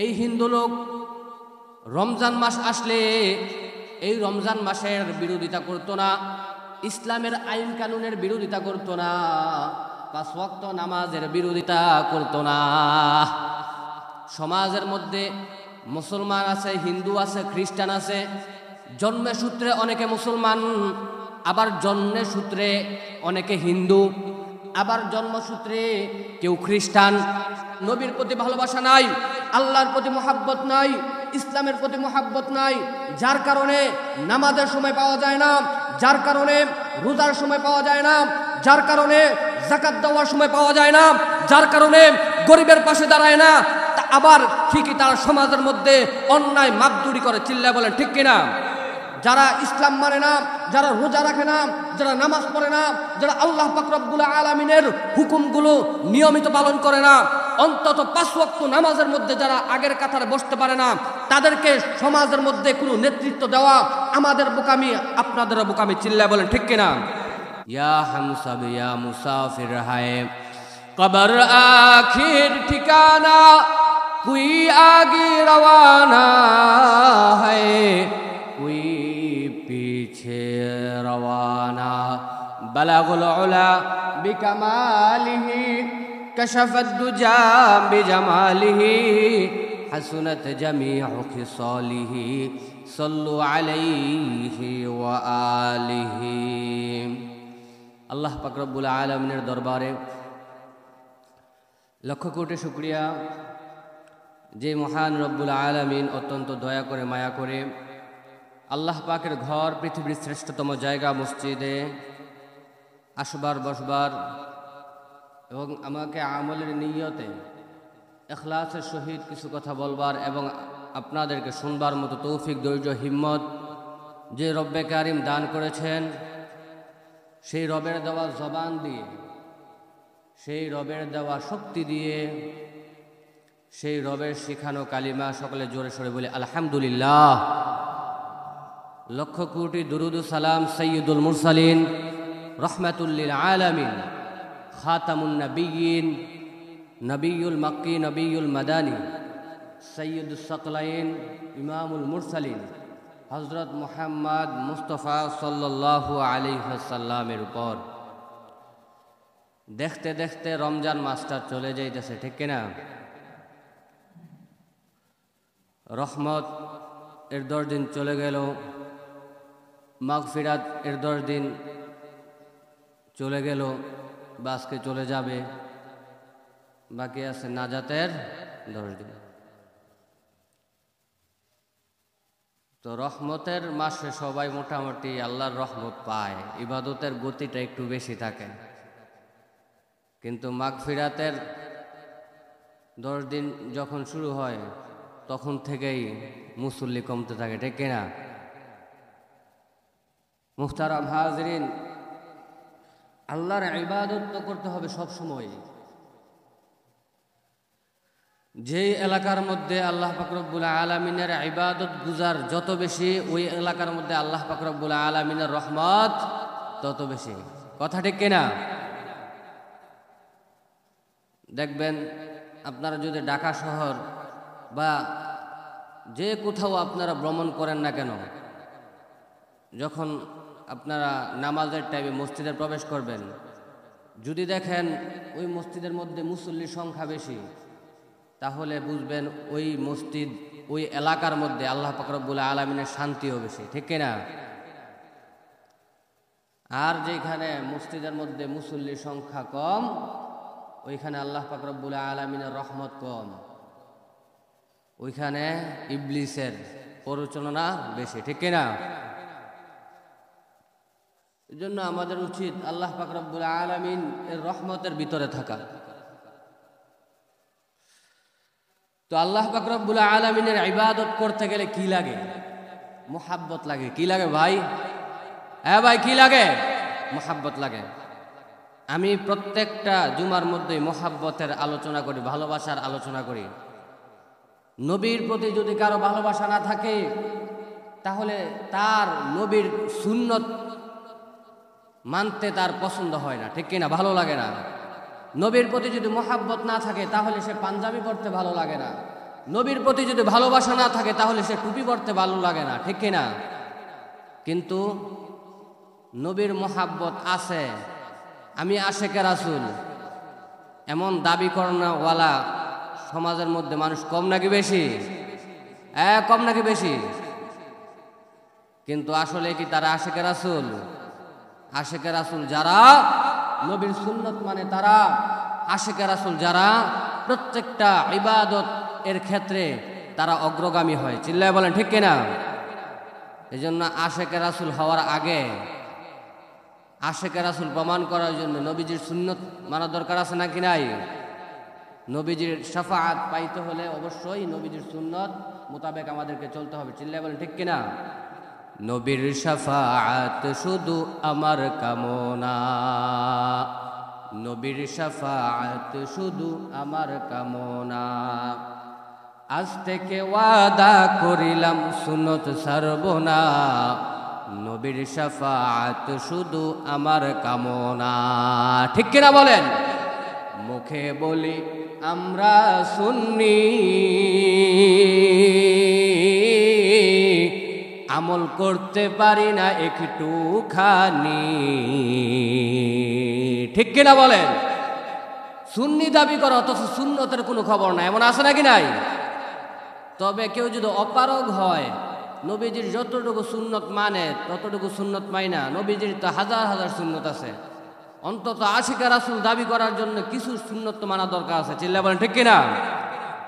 এই হিন্দু লোক রমজান মাস আসলে এই রমজান মাসের বিরোধিতা করতো না, ইসলামের আইন কানুনের বিরোধিতা করতো না, 5 ওয়াক্ত নামাজের বিরোধিতা করতো না। সমাজের মধ্যে মুসলমান আছে, হিন্দু আছে, খ্রিস্টান আছে। জন্মের সূত্রে অনেকে মুসলমান, আবার জন্মের সূত্রে অনেকে হিন্দু, আবার জন্মসূত্রে কেউ খ্রিস্টান। নবীর প্রতি ভালোবাসা নাই, আল্লাহর প্রতি মুহাব্বত নাই, ইসলামের প্রতি মুহাব্বত নাই, যার কারণে নামাজের সময় পাওয়া যায় না, যার কারণে রোজার সময় পাওয়া যায় না, যার কারণে যাকাত দেওয়ার সময় পাওয়া যায় না, যার কারণে গরিবের পাশে দাঁড়ায় না। আবার ঠিকই তার সমাজের মধ্যে অন্যায় মাপদুরি করে। চিল্লায় বলেন ঠিক কিনা? যারা ইসলাম মানে না, যারা রোজা রাখে না, যারা নামাজ পড়ে না, যারা আল্লাহ পাক রব্বুল আলামিনের হুকুমগুলো নিয়মিত পালন করে না, অন্তত 5 ওয়াক্ত নামাজের মধ্যে যারা আগের কাতারে বসতে পারে না, তাদেরকে সমাজের মধ্যে কোনো নেতৃত্ব দেওয়া আমাদের বোকামি, আপনাদেরও বোকামি। চিল্লায় বলেন ঠিক কিনা? ইয়া হামসাব ইয়া মুসাফির হায় কবর আখির ঠিকানা, কোই আগে রওয়ানা है कोई पीछे रवाना। बलगुल उला बिकमालिही कशफत दुजा बिजमालिही हसनत जमीउ खिसालिही सल्लु अलैहि व आलिही। আল্লাহ পাক রব্বুল আলামিনের দরবারে লক্ষ কোটি শুকরিয়া, যে মহান রব্বুল আলামিন অত্যন্ত দয়া করে মায়া করে আল্লাহ পাকের ঘর, পৃথিবীর শ্রেষ্ঠতম জায়গা মসজিদে আসবার বসবার এবং আমাকে আমলের নিয়তে ইখলাসের সহিত কিছু কথা বলবার এবং আপনাদেরকে শুনবার মতো তৌফিক, ধৈর্য, হিম্মত যে রব্বে কারিম দান করেছেন, সেই রবের দেওয়া জবান দিয়ে, সেই রবের দেওয়া শক্তি দিয়ে, সেই রবের শিখানো কালিমা সকলে জোরে সোরে বলে আলহামদুলিল্লাহ। লক্ষ কোটি দুরুদ সালাম সৈয়দুল মুরসালিন রহমাতুল লিল আলামিন খাতামুন নবিয়্যিন নবিয়ুল মক্কি নবিয়ুল মাদানী সৈয়দুস সাকলাইন ইমামুল মুরসালিন হযরত মুহাম্মদ মুস্তাফা সাল্লাল্লাহু আলাইহি ওয়াসাল্লামের উপর দেখতে দেখতে রমজান মাসটা চলে যাইতেছে, ঠিক কিনা? রহমত এর 10 দিন চলে গেল, মাগফিরাত এর 10 দিন চলে গেল, বা আজকে চলে যাবে, বাকি আছে নাজাতের 10 দিন। তো রহমতের মাসে সবাই মোটামুটি আল্লাহর রহমত পায়, ইবাদতের গতিটা একটু বেশি থাকে, কিন্তু মাগফিরাতের 10 দিন যখন শুরু হয় তখন থেকেই মুসল্লি কমতে থাকে, ঠিক কিনা? মুহতারাম হাজরিন, আল্লাহর ইবাদত তো করতে হবে সব সময়। যেই এলাকার মধ্যে আল্লাহ পাক রব্বুল আলামিনের ইবাদত গুজার যত বেশি, ওই এলাকার মধ্যে আল্লাহ পাক রব্বুল আলামিনের রহমত তত বেশি। কথা ঠিক কিনা? দেখবেন আপনারা যদি ঢাকা শহর বা যে কোথাও আপনারা ভ্রমণ করেন না কেন, যখন আপনারা নামাজের টাইমে মসজিদে প্রবেশ করবেন, যদি দেখেন ওই মসজিদের মধ্যে মুসল্লির সংখ্যা বেশি, তাহলে বুঝবেন ওই মসজিদ, ওই এলাকার মধ্যে আল্লাহ পাক রব্বুল আলামিনের শান্তিও বেশি, ঠিক কিনা? আর যেখানে মসজিদের মধ্যে মুসল্লির সংখ্যা কম, ওইখানে আল্লাহ পাক রব্বুল আলামিনের রহমত কম, ওইখানে ইবলিসের প্ররোচনা বেশি, ঠিক কিনা? এই জন্য আমাদের উচিত আল্লাহ পাক রব্বুল আলামিন এর রহমতের ভিতরে থাকা। তো আল্লাহ পাক রব্বুল আলামিনের ইবাদত করতে গেলে কি লাগে? মুহাব্বত লাগে। কি লাগে ভাই? হ্যাঁ ভাই, কি লাগে? মুহাব্বত লাগে। আমি প্রত্যেকটা জুমার মধ্যেই মুহাব্বতের আলোচনা করি, ভালোবাসার আলোচনা করি। নবীর প্রতি যদি কারো ভালোবাসা না থাকে, তাহলে তার নবীর সুন্নত মানতে তার পছন্দ হয় না, ঠিক কিনা? ভালো লাগে না। নবীর প্রতি যদি মুহাব্বত না থাকে, তাহলে সে পাঞ্জাবি পরতে ভালো লাগে না, নবীর প্রতি যদি ভালোবাসা না থাকে তাহলে সে টুপি পরতে ভালো লাগে না, ঠিক কিনা? কিন্তু নবীর মোহাব্বত আছে, আমি আশেকে রাসূল এমন দাবি করানোওয়ালা সমাজের মধ্যে মানুষ কম নাকি বেশি? কম নাকি বেশি? কিন্তু আসলে কি তারা আশেকে রাসূল? আশেকে রাসূল যারা নবীর সুন্নত মানে তারা আশেকে রাসূল যারা প্রত্যেকটা ইবাদত এর ক্ষেত্রে তারা অগ্রগামী হয়। চিল্লায় বলেন ঠিক কিনা? এই জন্য আশেকে রাসূল হওয়ার আগে আশেকে রাসূল প্রমাণ করার জন্য নবীজির সুন্নত মানা দরকার আছে নাকি নাই? নবীজির শাফাআত পাইতে হলে অবশ্যই নবীজির সুন্নত মোতাবেক আমাদেরকে চলতে হবে। চিল্লায় বলেন ঠিক কিনা? নবীর শাফাআত শুধু আমার কামনা, নবীর শাফাআত শুধু আমার কামনা, আজ থেকে ওয়াদা করিলাম সুন্নত ছাড়ব না, নবীর শাফাআত শুধু আমার কামনা। ঠিক কিনা বলেন? মুখে বলি আমরা সুন্নি, আমল করতে পারি না একটুখানি। ঠিক কিনা বলেন? সুন্নি দাবি করা অথচ সুন্নতের কোনো খবর নাই, এমন আছে নাকি নাই? তবে কেউ যদি অপারগ হয়, নবীজির যতটুকু সুন্নত মানে ততটুকু সুন্নত মাই না, নবীজির তো হাজার হাজার সুন্নত আছে, অন্তত আশিকা রাসূল দাবি করার জন্য কিছু সুন্নত মানা দরকার আছে। চিল্লা বলেন ঠিক কিনা?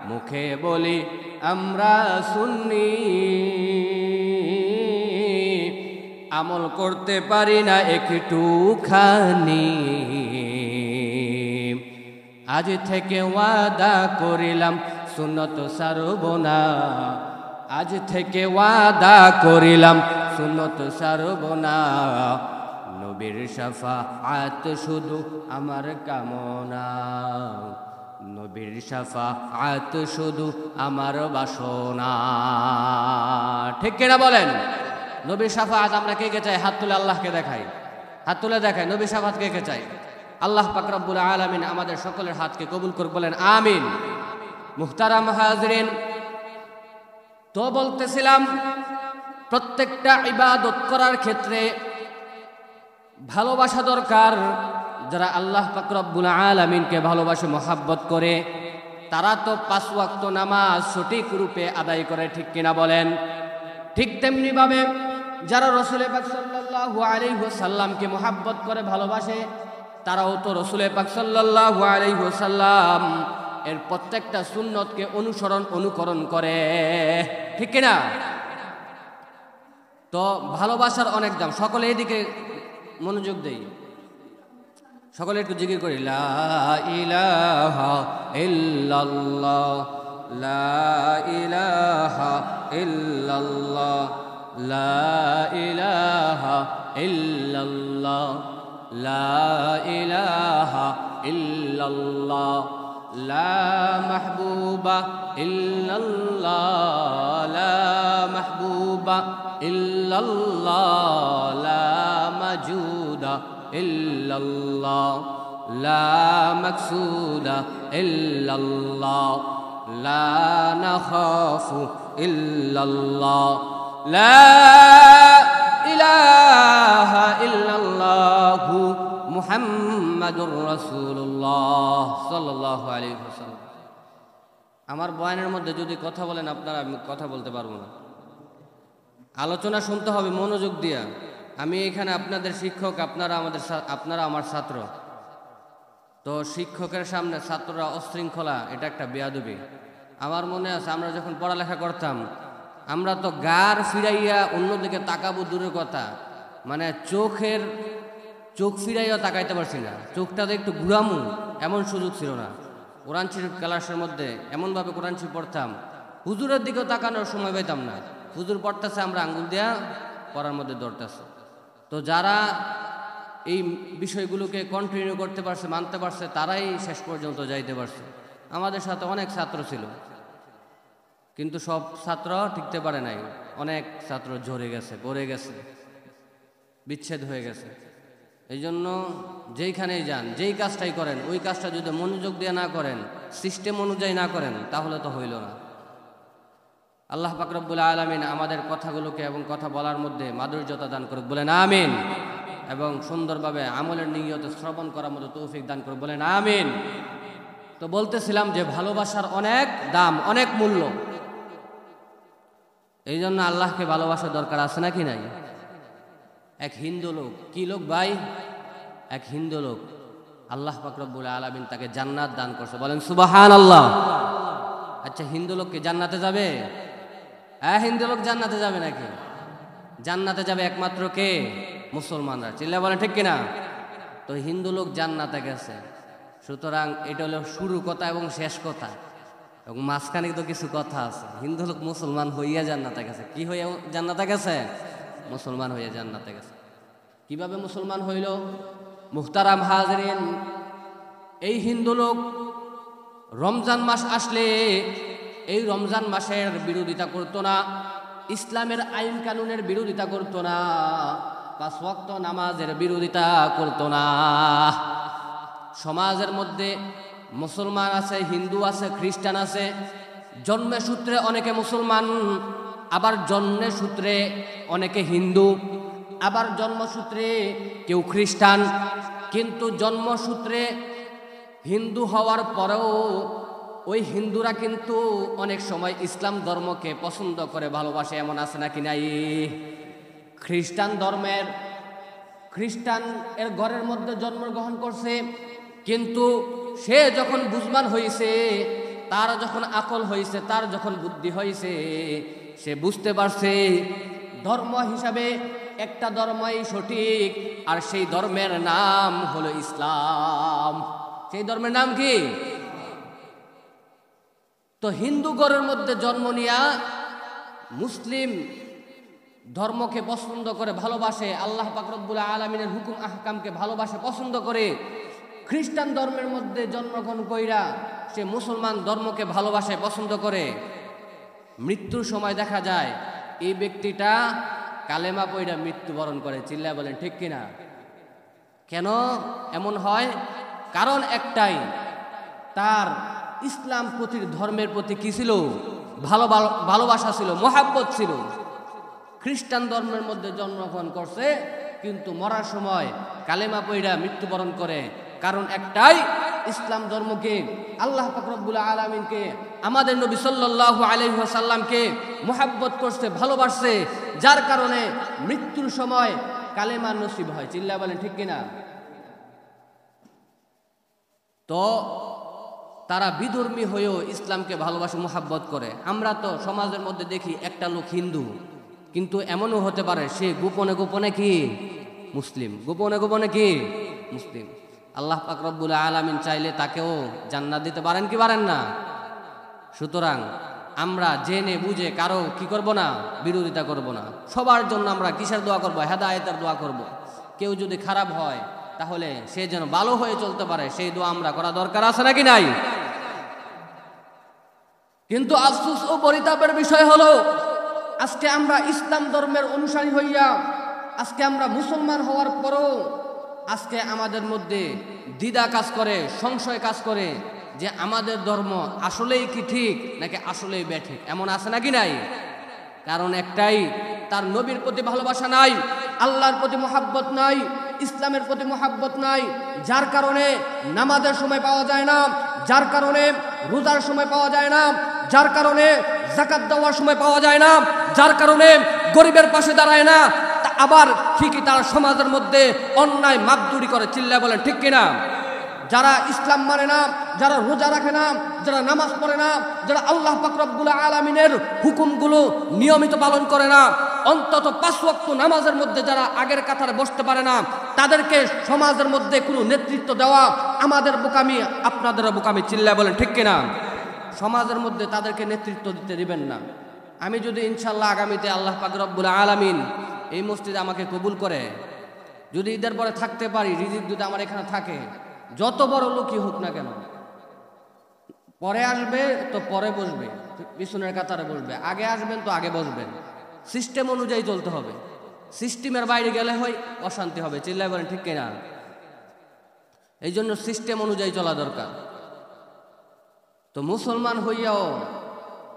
মুখে বলি আমরা সুন্নি, আমল করতে পারি না একটুখানি, আজ থেকে ওয়াদা করিলাম সুন্নত ছাড়ব না, আজ থেকে ওয়াদা করিলাম সুন্নত ছাড়ব না, নবীর শাফাআত শুধু আমার কামনা, নবীর শাফাআত শুধু আমার বাসনা। ঠিক কিনা বলেন? নবীর শাফাআত আমরা কে কে চাই? হাত তুলে আল্লাহকে দেখাই, হাত তুলে দেখাই। নবীর শাফাআত কে কে চাই? আল্লাহ পাক রব্বুল আলামিন আমাদের সকলের হাতকে কবুল করে বলেন আমিন। মুহতারাম হাজরিন, তো বলতেছিলাম প্রত্যেকটা ইবাদত করার ক্ষেত্রে ভালোবাসা দরকার। যারা আল্লাহ পাক রব্বুল আলামিনকে ভালোবাসে, মহাব্বত করে, তারা তো 5 ওয়াক্ত নামাজ সঠিক রূপে আদায় করে। ঠিক কিনা বলেন? ঠিক তেমনি ভাবে যারা রাসূল পাক সাল্লাল্লাহু আলাইহি ওয়াসাল্লামকে মহাব্বত করে, ভালোবাসে, তারাও তো রাসূল পাক সাল্লাল্লাহু আলাইহি ওয়াসাল্লাম এর প্রত্যেকটা সুন্নতকে অনুকরণ করে। ঠিক কিনা? তো ভালোবাসার অনেক দাম। সকলে এদিকে মনোযোগ দেই, সকলে একটু জিকির করি, লা ইলাহা ইল্লাল্লাহ, লা ইলাহা ইল্লাল্লাহ, লা ইলাহা ইল্লাল্লাহ, লা ইলাহা ইল্লাল্লাহ, লা মাহবুবা ইল্লাল্লাহ, লা মাহবুবা ইল্লাল্লাহ, লা মাজুদা ইল্লাল্লাহ, লা মাকসুদা ইল্লাল্লাহ, লা নাখাফু ইল্লাল্লাহ, লা ইলাহা ইল্লাল্লাহু মুহাম্মাদুর রাসূলুল্লাহ সাল্লাল্লাহু আলাইহি ওয়াসাল্লাম। আমার বয়ানের মধ্যে যদি কথা বলেন আপনারা, আমি কথা বলতে পারবো না। আলোচনা শুনতে হবে মনোযোগ দিয়া। আমি এখানে আপনাদের শিক্ষক, আপনারা আমার ছাত্র। তো শিক্ষকের সামনে ছাত্ররা অশৃঙ্খলা, এটা একটা বেয়াদবি। আমার মনে আছে আমরা যখন পড়ালেখা করতাম, আমরা তো গার ফিরাইয়া অন্যদিকে তাকাবো দূরের কথা, মানে চোখ ফিরাইয়া তাকাইতে পারছি না, চোখটাতে একটু ঘুরামু এমন সুযোগ ছিল না। কোরআন শরীফ ক্লাসের মধ্যে এমনভাবে কোরআন শরীফ পড়তাম, হুজুরের দিকেও তাকানোর সময় পাইতাম না। হুজুর পড়তেছে, আমরা আঙ্গুল দেয়া পড়ার মধ্যে দৌড়তেছে। তো যারা এই বিষয়গুলোকে কন্টিনিউ করতে পারছে, মানতে পারছে, তারাই শেষ পর্যন্ত যাইতে পারছে। আমাদের সাথে অনেক ছাত্র ছিল, কিন্তু সব ছাত্র টিকতে পারে নাই। অনেক ছাত্র ঝরে গেছে, পড়ে গেছে, বিচ্ছেদ হয়ে গেছে। এই জন্য যেইখানেই যান, যেই কাজটাই করেন, ওই কাজটা যদি মনোযোগ দিয়ে না করেন, সিস্টেম অনুযায়ী না করেন, তাহলে তো হইল না। আল্লাহ পাক রব্বুল আলামিন আমাদের কথাগুলোকে এবং কথা বলার মধ্যে মাধুর্যতা দান করুক, বলেন আমিন। এবং সুন্দরভাবে আমলের নিয়তে শ্রবণ করার মতো তৌফিক দান করুক, বলেন আমিন। তো বলতেছিলাম যে ভালোবাসার অনেক দাম, অনেক মূল্য। এই জন্য আল্লাহকে ভালোবাসার দরকার আছে নাকি নাই? এক হিন্দু লোক, কি লোক ভাই? এক হিন্দু লোক, আল্লাহ পাক রব্বুল আলামিন তাকে জান্নাত দান করছে, বলেন সুবহানাল্লাহ। আচ্ছা, হিন্দু লোক কি জান্নাতে যাবে? হ্যাঁ, হিন্দু লোক জান্নাতে যাবে নাকি? জান্নাতে যাবে একমাত্র কে? মুসলমানরা। চিল্লা বলেন ঠিক কিনা? তো হিন্দু লোক জান্নাতে গেছে, সুতরাং এটা হলো শুরু কথা এবং শেষ কথা, এবং মাঝখানে তো কিছু কথা আছে। হিন্দু লোক মুসলমান হইয়া জান্নাতে গেছে। কি হইয়া জান্নাতে গেছে? মুসলমান হইয়া জান্নাতে গেছে। কিভাবে মুসলমান হইল? মুহতারাম হাজরিন, এই হিন্দু লোক রমজান মাস আসলে এই রমজান মাসের বিরোধিতা করতো না, ইসলামের আইন কানুনের বিরোধিতা করতো না, 5 ওয়াক্ত নামাজের বিরোধিতা করতো না। সমাজের মধ্যে মুসলমান আছে, হিন্দু আছে, খ্রিস্টান আছে। জন্মের সূত্রে অনেকে মুসলমান, আবার জন্মের সূত্রে অনেকে হিন্দু, আবার জন্মসূত্রে কেউ খ্রিস্টান। কিন্তু জন্মসূত্রে হিন্দু হওয়ার পরেও ওই হিন্দুরা কিন্তু অনেক সময় ইসলাম ধর্মকে পছন্দ করে, ভালোবাসে, এমন আছে নাকি নাই? খ্রিস্টান এর ঘরের মধ্যে জন্মগ্রহণ করছে, কিন্তু সে যখন বুঝবান হয়েছে, তার যখন আকল হয়েছে, তার যখন বুদ্ধি হয়েছে, সে বুঝতে পারছে ধর্ম হিসাবে একটা ধর্মই সঠিক, আর সেই ধর্মের নাম হলো ইসলাম। সেই ধর্মের নাম কি? তো হিন্দু ঘরের মধ্যে জন্ম নিয়া মুসলিম ধর্মকে পছন্দ করে, ভালোবাসে, আল্লাহ পাক রব্বুল আলামিনের হুকুম আহকামকে ভালোবাসে, পছন্দ করে। খ্রিস্টান ধর্মের মধ্যে জন্মগ্রহণ কইরা সে মুসলমান ধর্মকে ভালোবাসে, পছন্দ করে। মৃত্যুর সময় দেখা যায় এই ব্যক্তিটা কালেমা পইরা মৃত্যুবরণ করে। চিল্লা বলেন ঠিক কিনা? কেন এমন হয়? কারণ একটাই, তার ইসলাম প্রতি, ধর্মের প্রতি কি ছিল? ভালোবাসা ছিল, মোহাব্বত ছিল। খ্রিস্টান ধর্মের মধ্যে জন্মগ্রহণ করছে, কিন্তু মরার সময় কালেমা পইরা মৃত্যুবরণ করে। কারণ একটাই, ইসলাম ধর্মকে, আল্লাহ পাক রব্বুল আলামিনকে, আমাদের নবী সাল্লাল্লাহু আলাইহি ওয়াসাল্লামকে মোহাব্বত করছে, ভালোবাসছে, যার কারণে মৃত্যুর সময় কালেমা নসিব হয়। চিল্লা বলেন ঠিক কিনা? তো তারা বিধর্মী হয়েও ইসলামকে ভালোবাসে, মোহাব্বত করে। আমরা তো সমাজের মধ্যে দেখি একটা লোক হিন্দু, কিন্তু এমনও হতে পারে সে গোপনে গোপনে কি মুসলিম, গোপনে গোপনে কি মুসলিম। আল্লাহ পাক রব্বুল আলামিন চাইলে তাকেও জান্নাত দিতে পারেন কি পারেন না? সুতরাং আমরা জেনে বুঝে কারো কি করব না? বিরোধিতা করব না। সবার জন্য আমরা কিসের দোয়া করব? হেদায়েতের দোয়া করব। কেউ যদি খারাপ হয় তাহলে সে যেন ভালো হয়ে চলতে পারে, সেই দোয়া আমরা করা দরকার আছে নাকি নাই? কিন্তু আফসোস ও পরিতাপের বিষয় হলো, আজকে আমরা ইসলাম ধর্মের অনুসারী হইয়া, আজকে আমরা মুসলমান হওয়ার পরও আজকে আমাদের মধ্যে দ্বিধা কাজ করে, সংশয় কাজ করে যে আমাদের ধর্ম আসলেই কি ঠিক নাকি আসলেই বেঠিক, এমন আছে নাকি নাই? কারণ একটাই, তার নবীর প্রতি ভালোবাসা নাই, আল্লাহর প্রতি মোহাব্বত নাই, ইসলামের প্রতি মোহাব্বত নাই, যার কারণে নামাজের সময় পাওয়া যায় না, যার কারণে রোজার সময় পাওয়া যায় না, যার কারণে যাকাত দেওয়ার সময় পাওয়া যায় না, যার কারণে গরিবের পাশে দাঁড়ায় না, আবার ঠিকই তার সমাজের মধ্যে অন্যায় মাপদুরি করে। চিল্লা বলেন ঠিক কিনা? যারা ইসলাম মানে না, যারা রোজা রাখে না, যারা নামাজ পড়ে না, যারা আল্লাহ পাক রব্বুল আলামিনের হুকুমগুলো নিয়মিত পালন করে না, অন্তত 5 ওয়াক্ত নামাজের মধ্যে যারা আগের কাতারে বসতে পারে না, তাদেরকে সমাজের মধ্যে কোনো নেতৃত্ব দেওয়া আমাদের বোকামি, আপনাদেরও বোকামি। চিল্লা বলেন ঠিক কিনা? সমাজের মধ্যে তাদেরকে নেতৃত্ব দিতে দিবেন না। আমি যদি ইনশাল্লাহ আগামীতে আল্লাহ পাক রব্বুল আলামিন এই মসজিদে আমাকে কবুল করে, যদি ঈদের পরে থাকতে পারি, রিজিক যদি আমার এখানে থাকে, যত বড় লোকই হোক না কেন, পরে আসবে তো পরে বসবে, পিছনের কাতারে বসবে, আগে আসবেন তো আগে বসবেন। সিস্টেম অনুযায়ী চলতে হবে। সিস্টেমের বাইরে গেলে হয় অশান্তি হবে। চিল্লায় বলেন ঠিক কিনা? এই জন্য সিস্টেম অনুযায়ী চলা দরকার। তো মুসলমান হইয়াও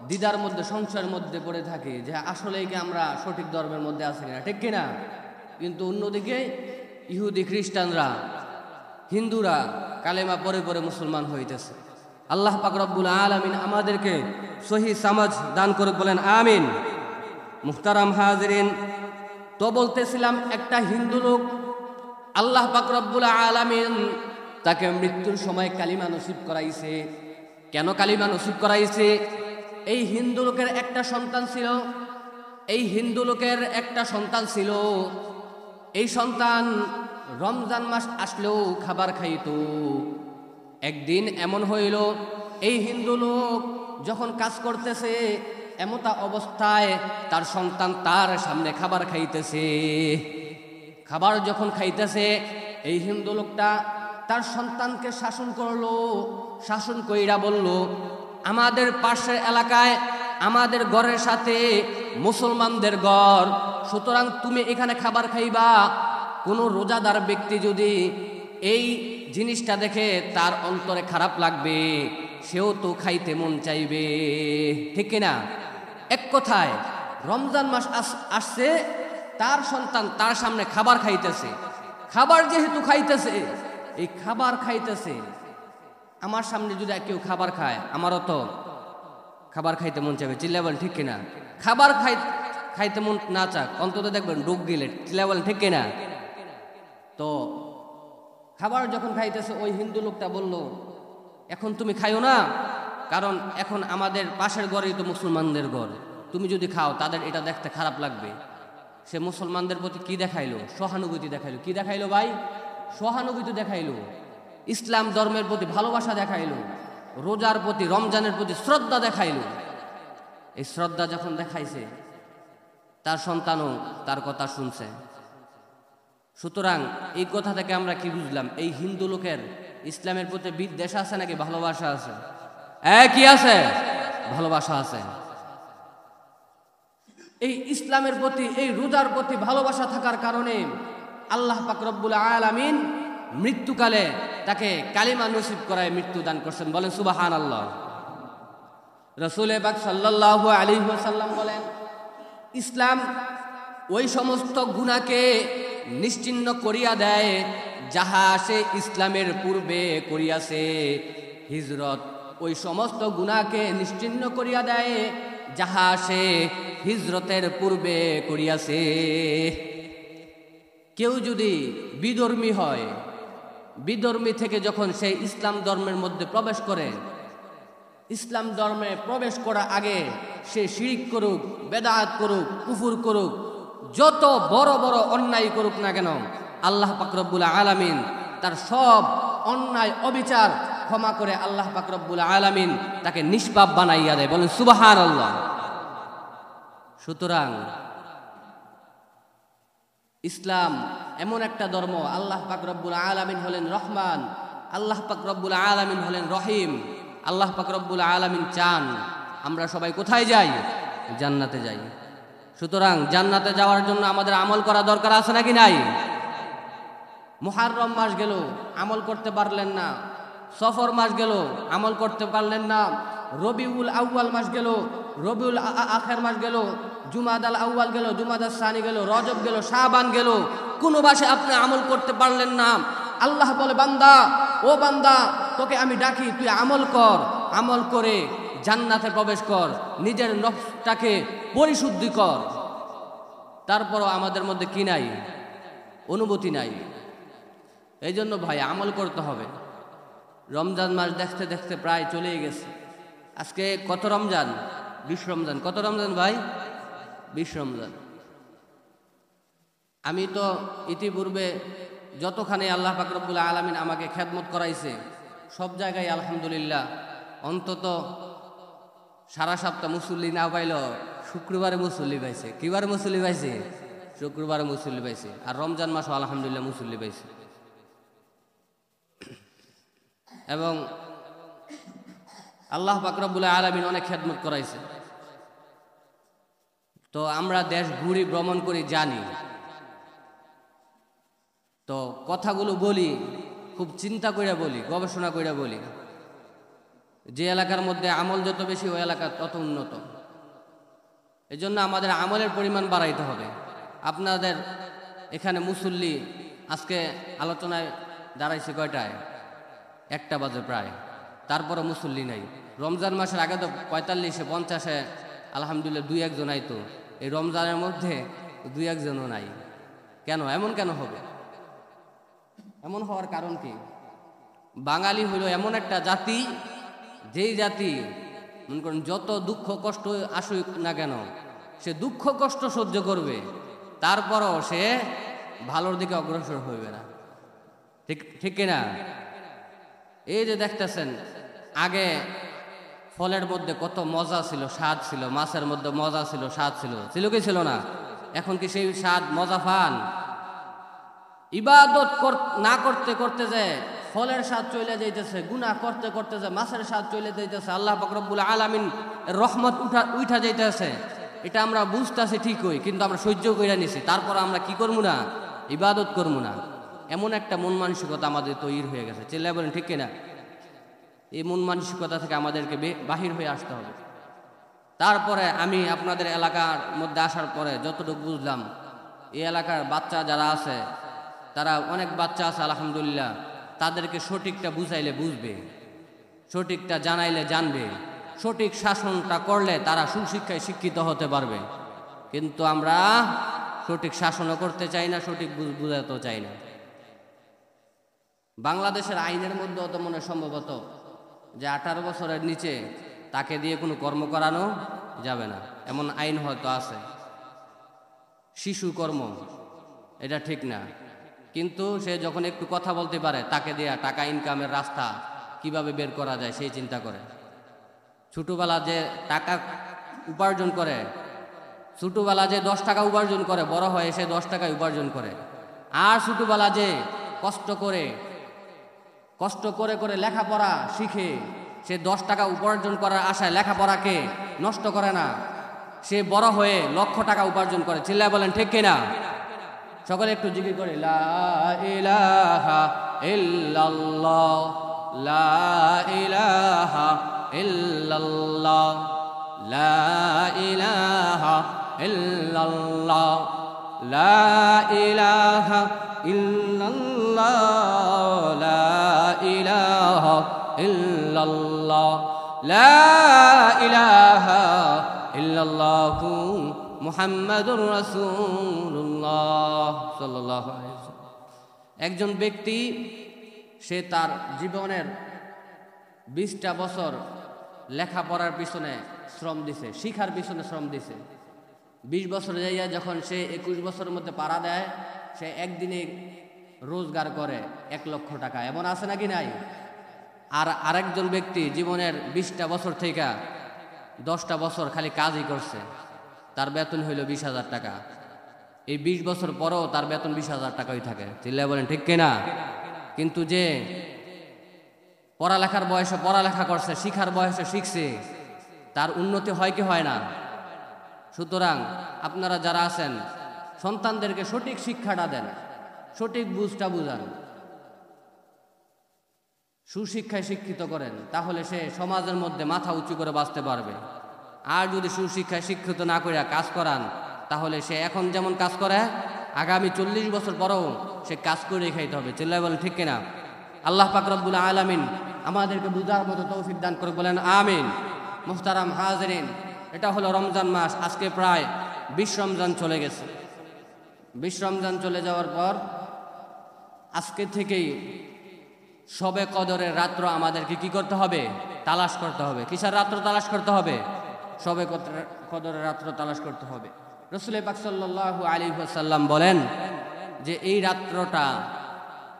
দ্বিধার মধ্যে সংশয়ের মধ্যে পড়ে থাকি যে আসলেই কি আমরা সঠিক ধর্মের মধ্যে আছি কিনা, ঠিক কিনা? কিন্তু অন্যদিকে ইহুদি খ্রিস্টানরা হিন্দুরা কালেমা পরে পরে মুসলমান হইতেছে। আল্লাহ পাক রব্বুল আলামিন আমাদেরকে সহি সমাজ দান করে বলেন আমিন। মুহতারাম হাজিরিন, তো বলতেছিলাম একটা হিন্দু লোক আল্লাহ পাক রব্বুল আলামিন তাকে মৃত্যুর সময় কালিমা নসিব করাইছে। কেন কালিমা নসিব করাইছে? এই হিন্দু লোকের একটা সন্তান ছিল, এই হিন্দু লোকের একটা সন্তান ছিল। এই সন্তান রমজান মাস আসলেও খাবার খাইতো। একদিন এমন হইল, এই হিন্দু লোক যখন কাজ করতেছে এমতা অবস্থায় তার সন্তান তার সামনে খাবার খাইতেছে। খাবার যখন খাইতেছে এই হিন্দু লোকটা তার সন্তানকে শাসন করলো। শাসন কইরা বলল, আমাদের পাশের এলাকায় আমাদের ঘরের সাথে মুসলমানদের ঘর, সুতরাং তুমি এখানে খাবার খাইবা। কোনো রোজাদার ব্যক্তি যদি এই জিনিসটা দেখে তার অন্তরে খারাপ লাগবে, সেও তো খাইতে মন চাইবে, ঠিক কিনা? এক কথায় রমজান মাস আসছে, তার সন্তান তার সামনে খাবার খাইতেছে। খাবার যেহেতু খাইতেছে, এই খাবার খাইতেছে, আমার সামনে যদি কেউ খাবার খায় আমারও তো খাবার খাইতে মন চাইবে, চিল্লাবেন ঠিক কিনা? খাবার খাইতে মন না চাক, অন্তত দেখবেন ডুব গিলে, চিল্লাবেন ঠিক কিনা? তো খাবার যখন খাইতেছে ওই হিন্দু লোকটা বলল, এখন তুমি খাইও না, কারণ এখন আমাদের পাশের ঘরেই তো মুসলমানদের ঘর, তুমি যদি খাও তাদের এটা দেখতে খারাপ লাগবে। সে মুসলমানদের প্রতি কি দেখাইলো? সহানুভূতি দেখাইলো। কি দেখাইলো ভাই? সহানুভূতি দেখাইলো। ইসলাম ধর্মের প্রতি ভালোবাসা দেখাইলো। রোজার প্রতি, রমজানের প্রতি শ্রদ্ধা দেখাইলো। এই শ্রদ্ধা যখন দেখাইছে, তার সন্তানও তার কথা শুনছে। সুতরাং এই কথা থেকে আমরা কি বুঝলাম? এই হিন্দু লোকের ইসলামের প্রতি বিদ্বেষ আছে নাকি ভালোবাসা আছে? কি আছে? ভালোবাসা আছে। এই ইসলামের প্রতি, এই রোজার প্রতি ভালোবাসা থাকার কারণে আল্লাহ পাক রব্বুল আলামিন মৃত্যুকালে তাকে কালিমা নসিব করায় মৃত্যু দান করছেন। বলেন সুবহানাল্লাহ। রাসূল পাক সাল্লাল্লাহু আলাইহি ওয়াসাল্লাম বলেন, ইসলাম ওই সমস্ত গুনাহকে নিশ্চিহ্ন করিয়া দেয় যাহা সে ইসলামের পূর্বে করিয়াছে। হিজরত ওই সমস্ত গুনাহকে নিশ্চিহ্ন করিয়া দেয় যাহা সে হিজরতের পূর্বে করিয়াছে। কেউ যদি বিধর্মী হয়, বিধর্মী থেকে যখন সে ইসলাম ধর্মের মধ্যে প্রবেশ করে, ইসলাম ধর্মে প্রবেশ করার আগে সে শিরক করুক, বেদাত করুক, কুফর করুক, যত বড় বড় অন্যায় করুক না কেন, আল্লাহ পাক রব্বুল আলামিন তার সব অন্যায় অবিচার ক্ষমা করে আল্লাহ পাক রব্বুল আলামিন তাকে নিষ্পাপ বানাইয়া দেয়। বলেন সুবহানাল্লাহ। সুতরাং ইসলাম এমন একটা ধর্ম, আল্লাহ পাক রব্বুল আলামিন হলেন রহমান, আল্লাহ পাক রব্বুল আলামিন হলেন রহিম। আল্লাহ পাক রব্বুল আলামিন চান আমরা সবাই কোথায় যাই? জান্নাতে যাই। সুতরাং জান্নাতে যাওয়ার জন্য আমাদের আমল করা দরকার আছে নাকি নাই? মুহররম মাস গেল, আমল করতে পারলেন না। সফর মাস গেল, আমল করতে পারলেন না। রবিউল আউয়াল মাস গেল, রবিউল আখির মাস গেল, জুমাদাল আউয়াল গেল, জুমাদাল সানি গেল, রজব গেল, শাবান গেল, কোনো মাসে আপনি আমল করতে পারলেন না। আল্লাহ বলে, বান্দা, ও বান্দা, তোকে আমি ডাকি, তুই আমল কর, আমল করে জান্নাতে প্রবেশ কর, নিজের নফসটাকে পরিশুদ্ধি কর। তারপরও আমাদের মধ্যে কি নাই? অনুভূতি নাই। এই জন্য ভাই আমল করতে হবে। রমজান মাস দেখতে দেখতে প্রায় চলেই গেছে। আজকে কত রমজান? 20 রমজান। কত রমজান ভাই? 20 রমজান। আমি তো ইতিপূর্বে যতখানি আল্লাহ পাক রব্বুল আলামিন আমাকে খেদমত করাইছে, সব জায়গায় আলহামদুলিল্লাহ অন্তত সারা সপ্তাহ মুসল্লি না পাইল, শুক্রবারে মুসল্লি পাইছে। কিবারে মুসল্লি পাইছে? শুক্রবারে মুসল্লি পাইছে। আর রমজান মাসও আলহামদুলিল্লাহ মুসল্লি পাইছে। এবং আল্লাহ পাক রব্বুল আলামিন অনেক খেদমত করাইছে। তো আমরা দেশ ঘুরি, ভ্রমণ করি, জানি। তো কথাগুলো বলি খুব চিন্তা করে বলি, গবেষণা করে বলি। যে এলাকার মধ্যে আমল যত বেশি ওই এলাকা তত উন্নত। এজন্য আমাদের আমলের পরিমাণ বাড়াইতে হবে। আপনাদের এখানে মুসল্লি আজকে আলোচনায় দাঁড়াইছে কয়টায়? 1টা বাজে প্রায়, তারপরে মুসল্লি নাই। রমজান মাসের আগে তো 45-এ 50-এ আলহামদুলিল্লাহ 2-1 জন আইতো। এই রমজানের মধ্যে 2-1 জনও নাই। কেন এমন কেন হবে? এমন হওয়ার কারণ কি? বাঙালি হইল এমন একটা জাতি, যেই জাতি মনে করেন যত দুঃখ কষ্ট আসুক না কেন সে দুঃখ কষ্ট সহ্য করবে, তারপরও সে ভালোর দিকে অগ্রসর হইবে না। ঠিক ঠিক কিনা? এই যে দেখতেছেন আগে ফলের মধ্যে কত মজা ছিল, স্বাদ ছিল, মাছের মধ্যে মজা ছিল, স্বাদ ছিল, ছিল কি ছিল না? এখন কি সেই স্বাদ মজা পান? ইবাদত না করতে করতে যে ফলের স্বাদ চলে যাইতেছে, গুনাহ করতে করতে যে মাছের স্বাদ চলে যাইতেছে, আল্লাহ পাক রব্বুল আলামিন রহমত উঠা যাইতেছে, এটা আমরা বুঝতেছি ঠিকই, কিন্তু আমরা সহ্য করে নিছি। তারপর আমরা কি করবো না? ইবাদত করবো না। এমন একটা মন মানসিকতা আমাদের তৈরি হয়ে গেছে। চিল্লায় বলেন ঠিক কিনা? এই মন মানসিকতা থেকে আমাদেরকে বাহির হয়ে আসতে হবে। তারপরে আমি আপনাদের এলাকার মধ্যে আসার পরে যতটুকু বুঝলাম, এই এলাকার বাচ্চা যারা আছে, তারা অনেক বাচ্চা আছে আলহামদুলিল্লাহ, তাদেরকে সঠিকটা বুঝাইলে বুঝবে, সঠিকটা জানাইলে জানবে, সঠিক শাসনটা করলে তারা সুশিক্ষায় শিক্ষিত হতে পারবে। কিন্তু আমরা সঠিক শাসনও করতে চাই না, সঠিক বুঝাতেও চাই না। বাংলাদেশের আইনের মধ্যে অত মনে সম্ভবত যে 18 বছরের নিচে তাকে দিয়ে কোনো কর্ম করানো যাবে না, এমন আইন হয়তো আছে। শিশু কর্ম, এটা ঠিক না, কিন্তু সে যখন একটু কথা বলতে পারে তাকে দেয়া টাকা ইনকামের রাস্তা কিভাবে বের করা যায় সেই চিন্তা করে। ছোটবেলা যে টাকা উপার্জন করে, ছোটবেলা যে 10 টাকা উপার্জন করে, বড় হয়ে সে 10 টাকায় উপার্জন করে। আর ছোটবেলা যে কষ্ট করে করে লেখাপড়া শিখে, সে 10 টাকা উপার্জন করার আশায় লেখাপড়াকে নষ্ট করে না, সে বড় হয়ে লক্ষ টাকা উপার্জন করে। চিল্লায় বলেন ঠিক কিনা? সকলে একটু জিকির করে লা ইলাহা ইল্লাল্লাহ, লা ইলাহা ইল্লাল্লাহ, লা ইলাহা ইল্লাল্লাহ, লা ইলাহা ইল্লাল্লাহ, লা ইলাহা ইল্লাল্লাহ, লা ইলাহা ইল্লাল্লাহু মুহাম্মাদুর রাসূলুল্লাহ সাল্লাল্লাহু আলাইহি ওয়াসাল্লাম। একজন ব্যক্তি সে তার জীবনের 20টা বছর লেখাপড়ার পিছনে শ্রম দিছে, শিখার পিছনে শ্রম দিছে। 20 বছর যাইয়া যখন সে 21 বছরের মধ্যে পাড়া দেয়, সে একদিনে রোজগার করে 1 লক্ষ টাকা। এমন আছে নাকি নাই? আর আরেকজন ব্যক্তি জীবনের 20টা বছর থেকে 10টা বছর খালি কাজই করছে, তার বেতন হইল 20,000 টাকা। এই 20 বছর পরেও তার বেতন 20,000 টাকাই থাকে। চিল্লায় বলেন ঠিক কিনা? কিন্তু যে পড়ালেখার বয়সে পড়ালেখা করছে, শিখার বয়সে শিখছে, তার উন্নতি হয় কি হয় না? সুতরাং আপনারা যারা আছেন, সন্তানদেরকে সঠিক শিক্ষাটা দেন, সঠিক বুঝটা বুঝান, সুশিক্ষায় শিক্ষিত করেন, তাহলে সে সমাজের মধ্যে মাথা উঁচু করে বাঁচতে পারবে। আর যদি সুশিক্ষায় শিক্ষিত না করে কাজ করান, তাহলে সে এখন যেমন কাজ করে আগামী 40 বছর পরেও সে কাজ করে খাইতে হবে। চিল্লায় বলেন ঠিক কিনা? আল্লাহ পাক রব্বুল আলামিন আমাদেরকে বুঝার মতো তৌফিক দান করে, বলেন আমিন। মুহতারাম হাজিরিন, এটা হলো রমজান মাস। আজকে প্রায় 20 রমজান চলে গেছে। 20 রমজান চলে যাওয়ার পর আজকে থেকেই শবে কদরের রাত্র আমাদেরকে কি করতে হবে? তালাশ করতে হবে। কিসের রাত্র তালাশ করতে হবে? শবে কদরের রাত্র তালাশ করতে হবে। রাসূল পাক সাল্লাল্লাহু আলাইহি ওয়াসাল্লাম বলেন যে এই রাত্রটা,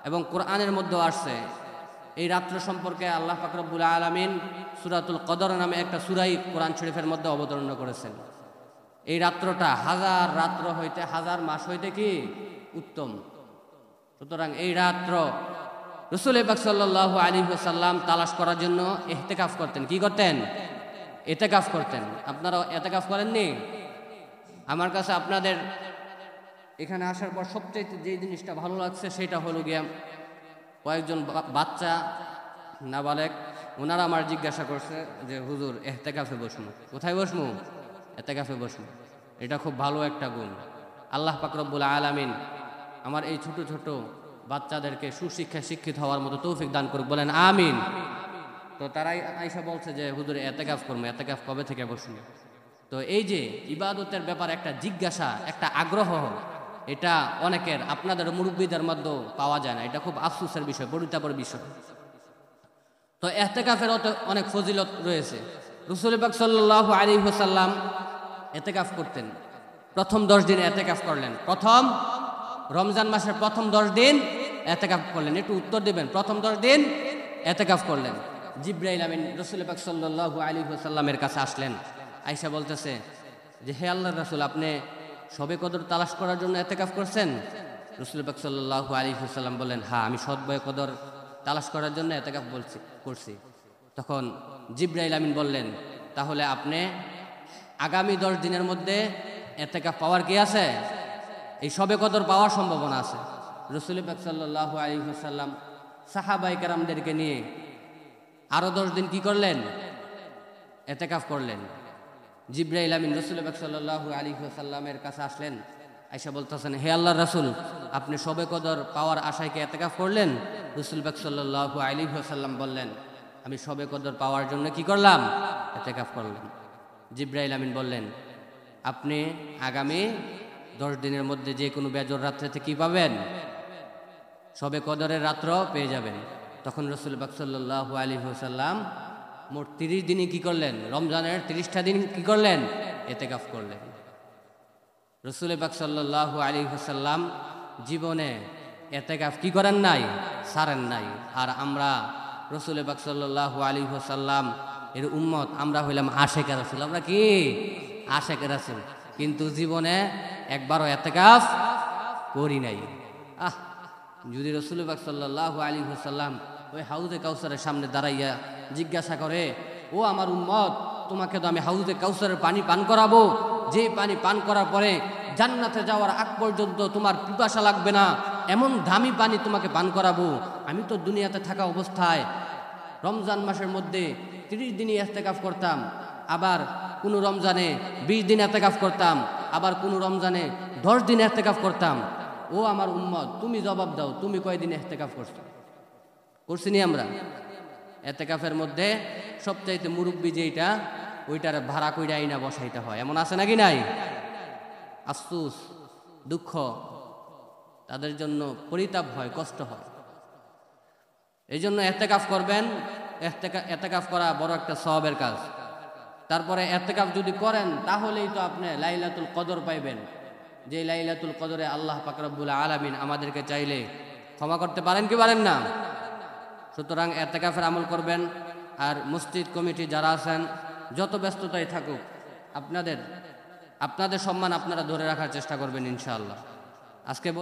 এবং কোরআনের মধ্যেও আসছে, এই রাত্র সম্পর্কে আল্লাহ পাক রব্বুল আলামিন সূরাতুল কদর নামে একটা সূরাই কোরআন শরীফের মধ্যে অবতীর্ণ করেছেন। এই রাত্রটা 1000 রাত্র হইতে 1000 মাস হইতে কি উত্তম। সুতরাং এই রাত্র রাসূল পাক সাল্লাল্লাহু আলাইহি ওয়াসাল্লাম তালাশ করার জন্য ইহতিকাফ করতেন। কি করতেন? ইতিকাফ করতেন। আপনারা ইতিকাফ করেননি? আমার কাছে আপনাদের এখানে আসার পর সবচেয়ে যে জিনিসটা ভালো লাগছে সেটা হলো গিয়া কয়েকজন বাচ্চা নাবালেগ ওনারা আমার জিজ্ঞাসা করছে যে হুজুর এতেকাফে বসবো, কোথায় বসবো? এতেকাফে বসবো। এটা খুব ভালো একটা গুণ। আল্লাহ পাক রব্বুল আলামিন আমার এই ছোট ছোট বাচ্চাদেরকে সুশিক্ষায় শিক্ষিত হওয়ার মতো তৌফিক দান করুক, বলেন আমিন। তো তারাই আইসা বলছে যে হুজুর এতেকাফ করবো, এতেকাফ কবে থেকে বসবো? তো এই যে ইবাদতের ব্যাপারে একটা জিজ্ঞাসা, একটা আগ্রহ, এটা অনেকের আপনাদের মুরব্বীদের মধ্যেও পাওয়া যায় না। এটা খুব আফসোসের বিষয়, পরিতাপের বিষয়। তো এতেকাফের অনেক ফজিলত রয়েছে। রাসূল পাক সাল্লাল্লাহু আলাইহি ওয়াসাল্লাম এতেকাফ করতেন। প্রথম 10 দিন এতেকাফ করলেন। প্রথম রমজান মাসের প্রথম 10 দিন এতেকাফ করলেন। একটু উত্তর দিবেন। প্রথম 10 দিন এতেকাফ করলেন। জিবরাইল আমিন রাসূল পাক সাল্লাল্লাহু আলাইহি ওয়াসাল্লামের কাছে আসলেন। আয়েশা বলতেছে যে হে আল্লাহর রাসূল, আপনি শবে কদর তালাশ করার জন্য এতেকাফ করছেন? রাসূল পাক সাল্লাল্লাহু আলাইহি ওয়াসাল্লাম বললেন, হ্যাঁ, আমি শবে কদর তালাশ করার জন্য এতেকাফ করছি। তখন জিবরাইল আমিন বললেন, তাহলে আপনি আগামী 10 দিনের মধ্যে এতেকাফ পাওয়ার কি আছে? এই শবে কদর পাওয়ার সম্ভাবনা আছে। রাসূল পাক সাল্লাল্লাহু আলাইহি ওয়াসাল্লাম সাহাবায়ে কেরামদেরকে নিয়ে আরো 10 দিন কি করলেন? এতেকাফ করলেন। জিবরাইল আমিন রাসূল পাক সাল্লাল্লাহু আলাইহি ওয়াসাল্লামের কাছে আসলেন। আয়েশা বলতেছেন, হে আল্লাহর রাসূল, আপনি শবে কদর পাওয়ার আশায় কি এতেকাফ করলেন? রাসূল পাক সাল্লাল্লাহু আলাইহি ওয়াসাল্লাম বললেন, আমি শবে কদর পাওয়ার জন্য কি করলাম? এতেকাফ করলাম। জিবরাইল আমিন বললেন, আপনি আগামী 10 দিনের মধ্যে যে কোনো বেজর রাত্রিতে কি পাবেন? শবে কদরের রাত্র পেয়ে যাবেন। তখন রাসূল পাক সাল্লাল্লাহু আলাইহি ওয়াসাল্লাম মোট 30 দিনই কি করলেন? রমজানের 30টা দিন কি করলেন? এতেকাফ করলেন। রাসূল পাক সাল্লাল্লাহু আলাইহি ওয়াসাল্লাম জীবনে এতেকাফ কি করেন নাই? ছাড়েন নাই। আর আমরা রাসূল পাক সাল্লাল্লাহু আলাইহি ওয়াসাল্লাম এর উম্মত, আমরা হইলাম আশিকে রাসূল। আমরা কি? আশিকে রাসূল। কিন্তু জীবনে একবারও এতেকাফ করি নাই। যদি রাসূল পাক সাল্লাল্লাহু আলাইহি ওয়াসাল্লাম ওই হাউজে কাউসারের সামনে দাঁড়াইয়া জিজ্ঞাসা করে, ও আমার উম্মত, তোমাকে তো আমি হাউজে কাউসারের পানি পান করাবো, যে পানি পান করার পরে জান্নাতে যাওয়ার আগ পর্যন্ত তোমার পিপাসা লাগবে না, এমন দামি পানি তোমাকে পান করাবো। আমি তো দুনিয়াতে থাকা অবস্থায় রমজান মাসের মধ্যে 30 দিনই ইতিকাফ করতাম, আবার কোনো রমজানে 20 দিন ইতিকাফ করতাম, আবার কোনো রমজানে 10 দিন ইতিকাফ করতাম। ও আমার উম্মত, তুমি জবাব দাও, তুমি কয়দিন ইতিকাফ করছো? করছিনি আমরা? ইতিকাফের মধ্যে সবচাইতে মুরব্বি যেটা, ওইটার ভাড়া কইরা আইনা বসাইতে হয়, এমন আছে নাকি নাই? আফসোস, দুঃখ, তাদের জন্য পরিতাপ হয়, কষ্ট হয়। এই জন্য ইতিকাফ করবেন। ইতিকাফ করা বড় একটা সওয়াবের কাজ। তারপরে ইতিকাফ যদি করেন তাহলেই তো আপনি লাইলাতুল কদর পাইবেন, যে লাইলাতুল কদরে আল্লাহ পাক রব্বুল আলামিন আমাদেরকে চাইলে ক্ষমা করতে পারেন কি পারেন না? সুতরাং ইতিকাফের আমল করবেন। আর মসজিদ কমিটি যারা আছেন, যত ব্যস্ততাই থাকুক, আপনাদের সম্মান আপনারা ধরে রাখার চেষ্টা করবেন ইনশাআল্লাহ। আজকে